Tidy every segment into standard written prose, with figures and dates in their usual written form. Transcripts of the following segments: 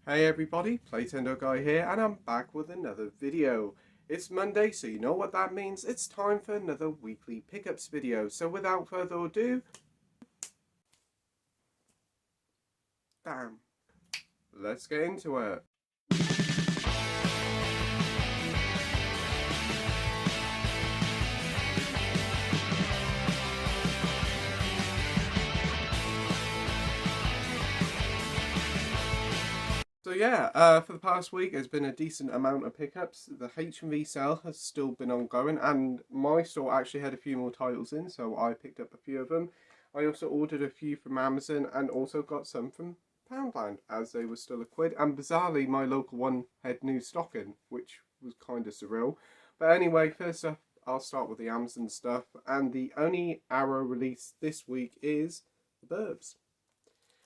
Hey everybody, Playtendoguy here, and I'm back with another video. It's Monday, so you know what that means. It's time for another weekly pickups video. So without further ado, bam, let's get into it. So yeah, for the past week there's been a decent amount of pickups. The HMV sale has still been ongoing, and my store actually had a few more titles in, so I picked up a few of them. I also ordered a few from Amazon and also got some from Poundland as they were still a quid, and bizarrely my local one had new stock in, which was kind of surreal. But anyway, first up I'll start with the Amazon stuff, and the only Arrow release this week is The Burbs.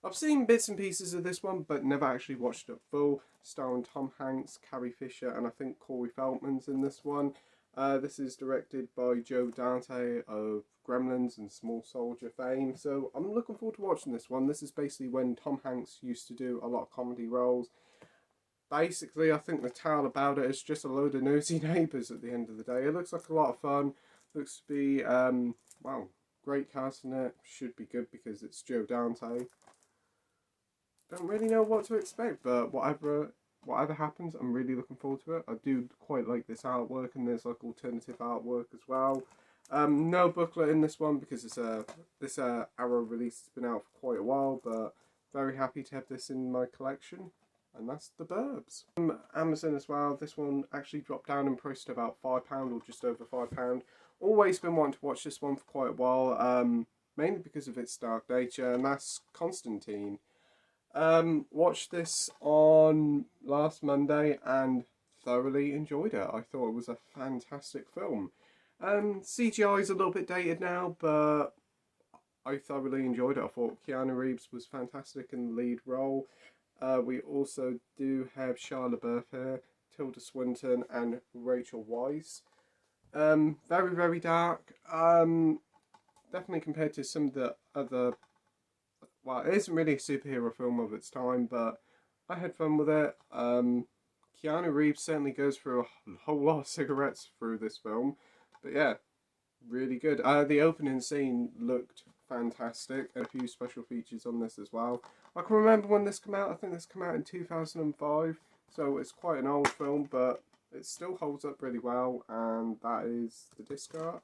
I've seen bits and pieces of this one, but never actually watched it full. Starring Tom Hanks, Carrie Fisher, and I think Corey Feldman's in this one. This is directed by Joe Dante of Gremlins and Small Soldier fame, so I'm looking forward to watching this one. This is basically when Tom Hanks used to do a lot of comedy roles. Basically, I think the tale about it is just a load of nosy neighbours at the end of the day. It looks like a lot of fun. Looks to be, well, great cast in it. Should be good because it's Joe Dante. Don't really know what to expect, but whatever happens, I'm really looking forward to it. I do quite like this artwork, and there's like alternative artwork as well. No booklet in this one because this Arrow release has been out for quite a while, but very happy to have this in my collection. And that's The Burbs. Amazon as well. This one actually dropped down in price to about £5 or just over £5. Always been wanting to watch this one for quite a while, mainly because of its dark nature, and that's Constantine. Watched this on last Monday and thoroughly enjoyed it. I thought it was a fantastic film. CGI is a little bit dated now, but I thoroughly enjoyed it. I thought Keanu Reeves was fantastic in the lead role. We also do have Shia LaBeouf here, Tilda Swinton, and Rachel Weisz. Very, very dark. Definitely compared to some of the other. Well, it isn't really a superhero film of its time, but I had fun with it. Keanu Reeves certainly goes through a whole lot of cigarettes through this film, but yeah, really good. The opening scene looked fantastic, and a few special features on this as well. I can remember when this came out. I think this came out in 2005, so it's quite an old film, but it still holds up really well, and that is the disc art.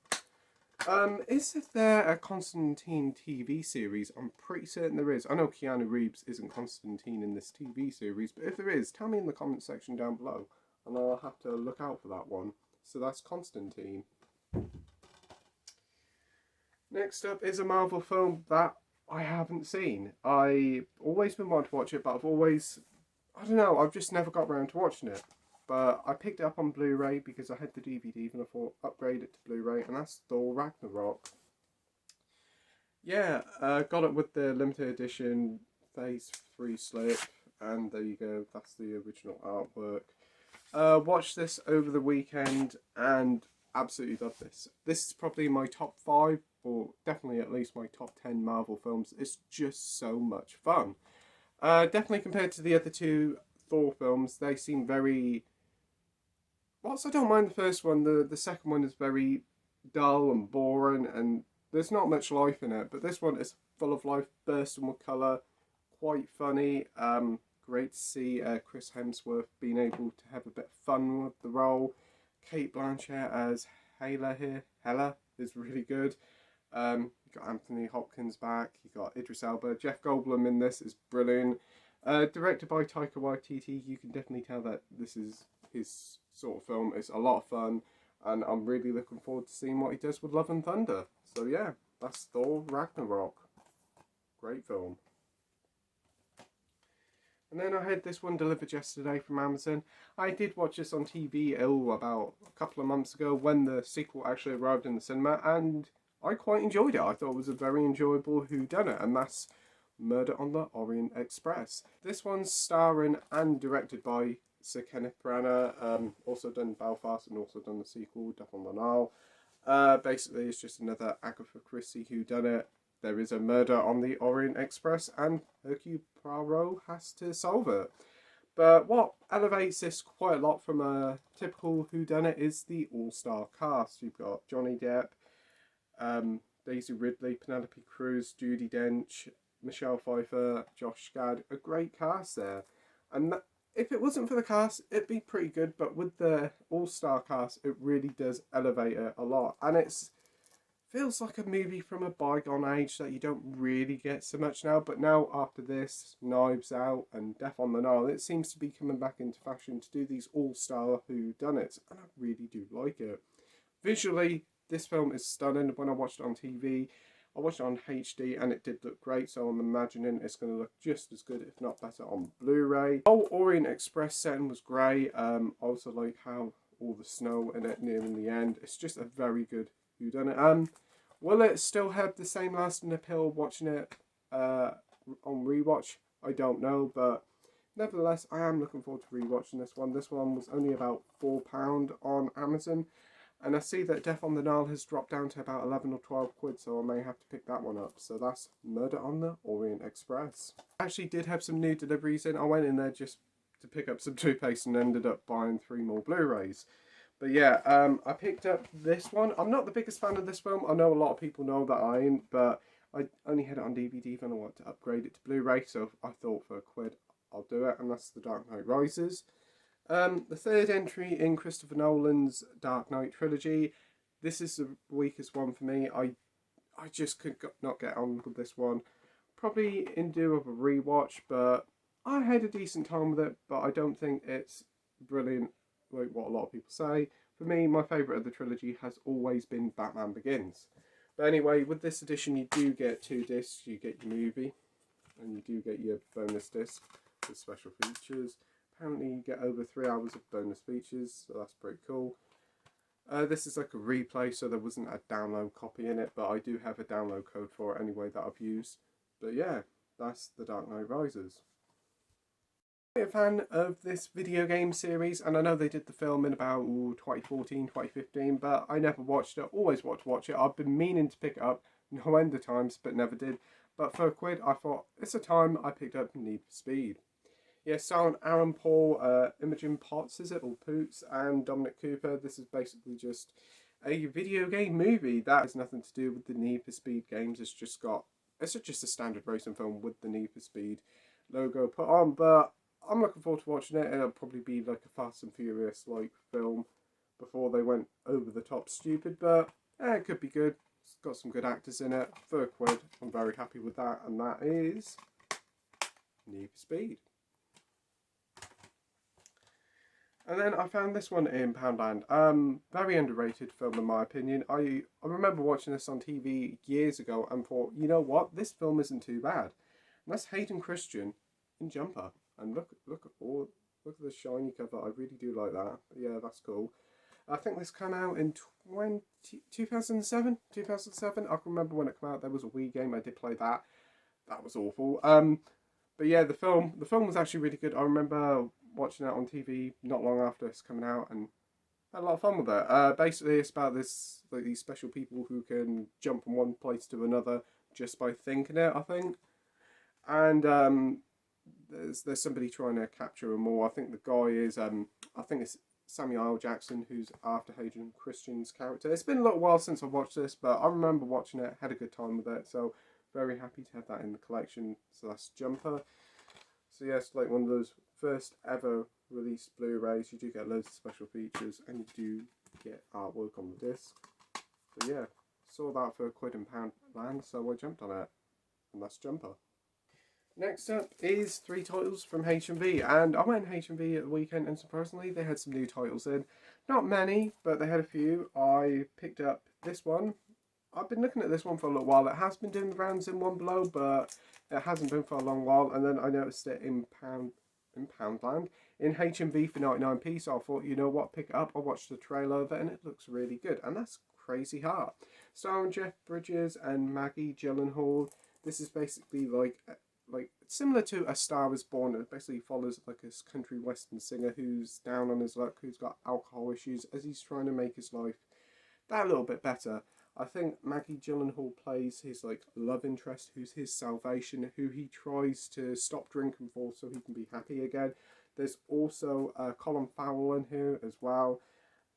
Is there a Constantine TV series? I'm pretty certain there is. I know Keanu Reeves isn't Constantine in this TV series, but if there is, tell me in the comment section down below, and I'll have to look out for that one. So that's Constantine. Next up is a Marvel film that I haven't seen. I've always been wanting to watch it, but I don't know, I've just never got around to watching it. But I picked it up on Blu-ray because I had the DVD and I thought upgrade it to Blu-ray, and that's Thor Ragnarok. Yeah, got it with the limited edition Phase 3 slip, and there you go, that's the original artwork. Watched this over the weekend and absolutely loved this. This is probably my top 5, or definitely at least my top 10 Marvel films. It's just so much fun. Definitely compared to the other two Thor films, they seem very... Whilst I don't mind the first one, the second one is very dull and boring, and there's not much life in it. But this one is full of life, bursting with colour, quite funny. Great to see Chris Hemsworth being able to have a bit of fun with the role. Kate Blanchett as Hela here. Hela is really good. You got Anthony Hopkins back. You got Idris Elba. Jeff Goldblum in this is brilliant. Directed by Taika Waititi. You can definitely tell that this is his sort of film. It's a lot of fun, and I'm really looking forward to seeing what he does with Love and Thunder. So yeah, that's Thor Ragnarok. Great film. And then I had this one delivered yesterday from Amazon. I did watch this on TV about a couple of months ago when the sequel actually arrived in the cinema, and I quite enjoyed it. I thought it was a very enjoyable whodunit, and that's Murder on the Orient Express. This one's starring and directed by Sir Kenneth Branagh, also done Belfast and also done the sequel, Death on the Nile. Basically, it's just another Agatha Christie whodunit. There is a murder on the Orient Express, and Hercule Poirot has to solve it. But what elevates this quite a lot from a typical whodunit is the all-star cast. You've got Johnny Depp, Daisy Ridley, Penelope Cruz, Judi Dench, Michelle Pfeiffer, Josh Gad. A great cast there. And if it wasn't for the cast, it'd be pretty good. But with the all-star cast, it really does elevate it a lot. And it's feels like a movie from a bygone age that you don't really get so much now. But now, after this, Knives Out and Death on the Nile, it seems to be coming back into fashion to do these all-star whodunits. And I really do like it. Visually, this film is stunning. When I watched it on TV, I watched it on HD and it did look great, so I'm imagining it's going to look just as good, if not better, on Blu-ray. The whole Orient Express setting was great. I also like how all the snow in it nearing the end. It's just a very good whodunit. Will it still have the same lasting appeal watching it on rewatch? I don't know, but nevertheless, I am looking forward to rewatching this one. This one was only about £4 on Amazon. And I see that Death on the Nile has dropped down to about 11 or 12 quid, so I may have to pick that one up. So that's Murder on the Orient Express. I actually did have some new deliveries in. I went in there just to pick up some toothpaste and ended up buying 3 more Blu-rays. But yeah, I picked up this one. I'm not the biggest fan of this film. I know a lot of people know that I ain't, but I only had it on DVD and I wanted to upgrade it to Blu-ray, so I thought for £1 I'll do it, and that's The Dark Knight Rises. The third entry in Christopher Nolan's Dark Knight trilogy. This is the weakest one for me. I just could not get on with this one. Probably in lieu of a rewatch, but I had a decent time with it, but I don't think it's brilliant like what a lot of people say. For me, my favourite of the trilogy has always been Batman Begins. But anyway, with this edition you do get 2 discs. You get your movie and you do get your bonus disc with special features. Apparently you get over 3 hours of bonus features, so that's pretty cool. This is like a replay, so there wasn't a download copy in it, but I do have a download code for it anyway that I've used. But yeah, that's The Dark Knight Rises. I'm a fan of this video game series, and I know they did the film in about 2014, 2015, but I never watched it. Always want to watch it. I've been meaning to pick it up no end of times, but never did. But for £1, I thought it's a time I picked up Need for Speed. Yeah, starring Aaron Paul, Imogen Potts, is it, or Poots, and Dominic Cooper. This is basically just a video game movie that has nothing to do with the Need for Speed games. It's just a standard racing film with the Need for Speed logo put on. But I'm looking forward to watching it. It'll probably be like a Fast and Furious like film before they went over the top stupid. But it could be good. It's got some good actors in it. For £1, I'm very happy with that, and that is Need for Speed. And then I found this one in Poundland. Very underrated film in my opinion. I remember watching this on TV years ago and thought, you know what, this film isn't too bad. And that's Hayden Christian in Jumper. And look at the shiny cover. I really do like that. Yeah, that's cool. I think this came out in 2007. 2007. I can remember when it came out. There was a Wii game. I did play that. That was awful. But yeah, the film was actually really good. I remember watching it on TV not long after it's coming out and had a lot of fun with it. Basically, it's about these special people who can jump from one place to another just by thinking it, I think. And there's somebody trying to capture them all. I think the guy is I think it's Samuel L. Jackson, who's after Hayden Christian's character. It's been a little while since I watched this, but I remember watching it, had a good time with it, so very happy to have that in the collection. So that's Jumper. So yes, like one of those first ever released Blu-rays. You do get loads of special features and you do get artwork on the disc. So yeah, saw that for £1 in Poundland, so I jumped on it, and that's Jumper. Next up is 3 titles from HMV, and I went HMV at the weekend and surprisingly they had some new titles in. Not many, but they had a few. I picked up this one. I've been looking at this one for a little while. It has been doing the rounds in One Below, but it hasn't been for a long while, and then I noticed it in Poundland in HMV for 99p, so I thought, you know what, pick it up. I watched the trailer of it and it looks really good, and that's Crazy Heart, starring Jeff Bridges and Maggie Gyllenhaal. This is basically like similar to A Star Is Born. It basically follows like a country western singer who's down on his luck, who's got alcohol issues, as he's trying to make his life that little bit better. I think Maggie Gyllenhaal plays his like love interest, who's his salvation, who he tries to stop drinking for so he can be happy again. There's also Colin Farrell in here as well.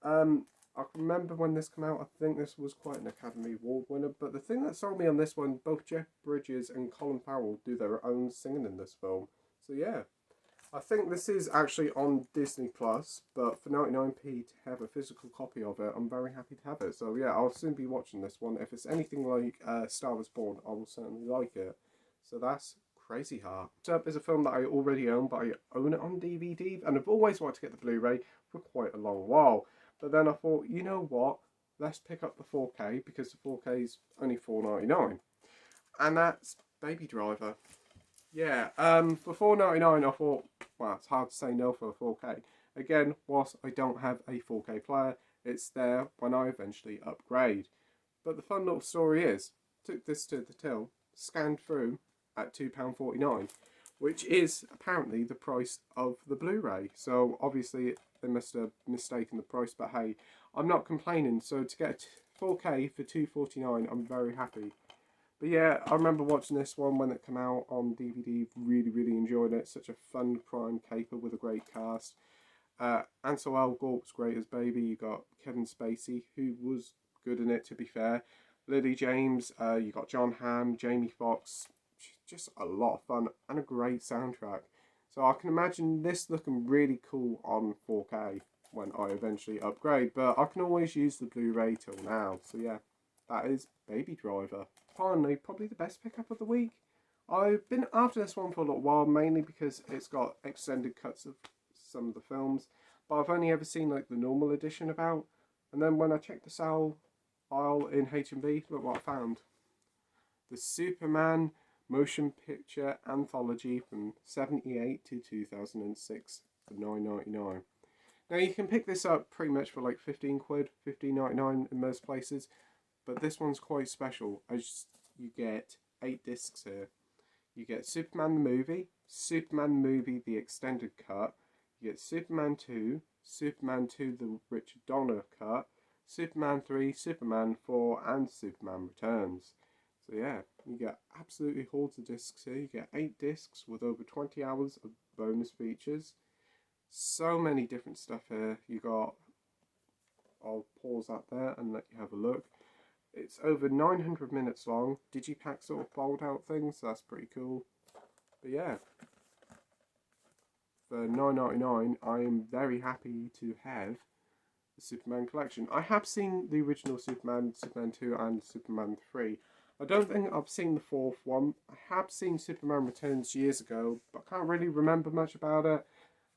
I can remember when this came out, I think this was quite an Academy Award winner, but the thing that sold me on this one, both Jeff Bridges and Colin Farrell do their own singing in this film. So yeah, I think this is actually on Disney Plus, but for 99p to have a physical copy of it, I'm very happy to have it. So yeah, I'll soon be watching this one. If it's anything like Star Wars Born, I will certainly like it. So that's Crazy Heart. Next up is a film that I already own, but I own it on DVD, and I've always wanted to get the Blu-ray for quite a long while. But then I thought, you know what? Let's pick up the 4K because the 4K is only $4.99, and that's Baby Driver. Yeah, for $4.99 I thought, well, it's hard to say no for a 4K. Again, whilst I don't have a 4K player, it's there when I eventually upgrade. But the fun little story is, took this to the till, scanned through at £2.49, which is apparently the price of the Blu-ray. So obviously they must have mistaken the price, but hey, I'm not complaining. So to get 4K for $2.49, I'm very happy. But yeah, I remember watching this one when it came out on DVD. Really enjoyed it. Such a fun crime caper with a great cast. Ansel Elgort was great as Baby. You got Kevin Spacey, who was good in it, to be fair. Lily James, you got John Hamm, Jamie Foxx. Just a lot of fun and a great soundtrack. So I can imagine this looking really cool on 4K when I eventually upgrade. But I can always use the Blu-ray till now. So yeah, that is Baby Driver. Finally, probably the best pickup of the week. I've been after this one for a little while, mainly because it's got extended cuts of some of the films, but I've only ever seen like the normal edition about. And then when I checked the sale aisle in H&V, look what I found. The Superman motion picture anthology from 1978 to 2006 for $9.99. Now you can pick this up pretty much for like 15 quid, $15.99 in most places. But this one's quite special, as you get 8 discs here. You get Superman the movie the extended cut. You get Superman 2, Superman 2 the Richard Donner cut, Superman 3, Superman 4, and Superman Returns. So yeah, you get absolutely hordes of discs here. You get 8 discs with over 20 hours of bonus features. So many different stuff here. You got, I'll pause that there and let you have a look. It's over 900 minutes long. Digipack sort of fold out things, so that's pretty cool. But yeah, for $9.99, I am very happy to have the Superman collection. I have seen the original Superman, Superman 2 and Superman 3. I don't think I've seen the 4th one. I have seen Superman Returns years ago, but I can't really remember much about it.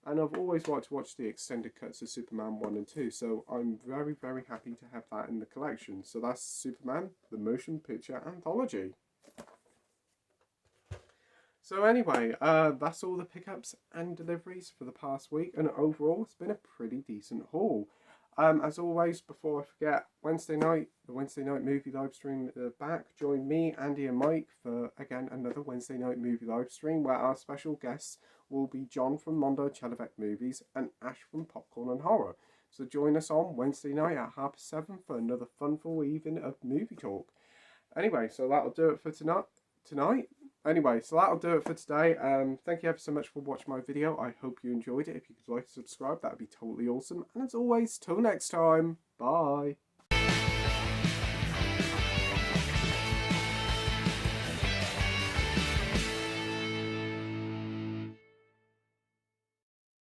And I've always wanted to watch the extended cuts of Superman 1 and 2, so I'm very happy to have that in the collection. So that's Superman, the motion picture anthology. So anyway, that's all the pickups and deliveries for the past week, and overall it's been a pretty decent haul. As always, before I forget, Wednesday night, the Wednesday night movie live stream back. Join me, Andy and Mike for, again, another Wednesday night movie live stream where our special guests will be John from Mondo Chelovek Movies and Ash from Popcorn and Horror. So join us on Wednesday night at 7:30 for another funful evening of movie talk. Anyway, so that'll do it for tonight. Anyway, so that'll do it for today. Thank you ever so much for watching my video. I hope you enjoyed it. If you could like and subscribe, that would be totally awesome. And as always, till next time, bye.